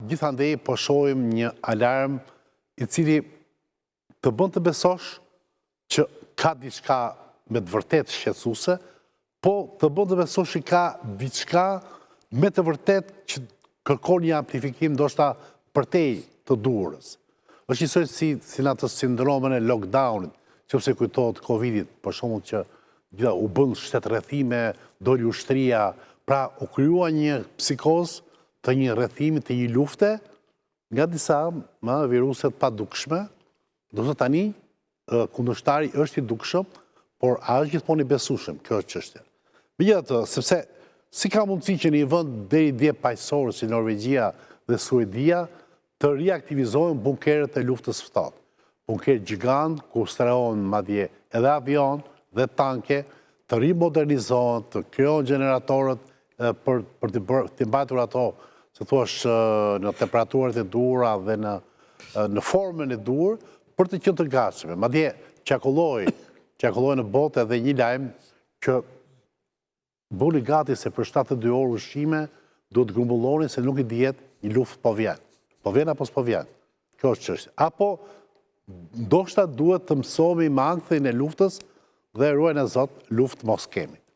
gjithandej po shohim një alarm i cili të bën të besosh që ka diçka me të vërtet shqetësuese, po të bën të besosh që ka diçka me të vërtet që kërkon një amplifikim ndoshta përtej të durës. Është njësoj si në atë sindromën e lockdownit, sepse kujtohet Covidit, për shembull që u bën shtetërrethime, doli ushtria, pra u krijua një psikoz të një rrethimi, të një lufte nga disa viruset pa dukshme, do të tani kundërshtari është i dukshëm, por a është gjithmonë i besueshëm, kjo është çështja. Megjithatë, sepse si ka mundësi që në një vend deri dje paqësor si Norvegjia dhe Suedia të riaktivizohen bunkeret e luftës ftohtë. Bunker gjigant, ku strehohen madje edhe avion dhe tanke, të rimodernizohen, të krijohen generatorët për të mbajtur ato, se thuash, në temperaturat e duhura dhe në formën e duhur, për të qenë të gatshme. Madje çakolloi në botë edhe një lajm që bëni gati se për 72 orë ushqime duhet grumbulloni se nuk i dihet një luftë po vjen. Po vjen apo s'po vjen? Kjo është çështja. Apo ndoshta duhet të mësohemi me ankthjen e luftës dhe ruajnë e Zot, luftë mos kemi.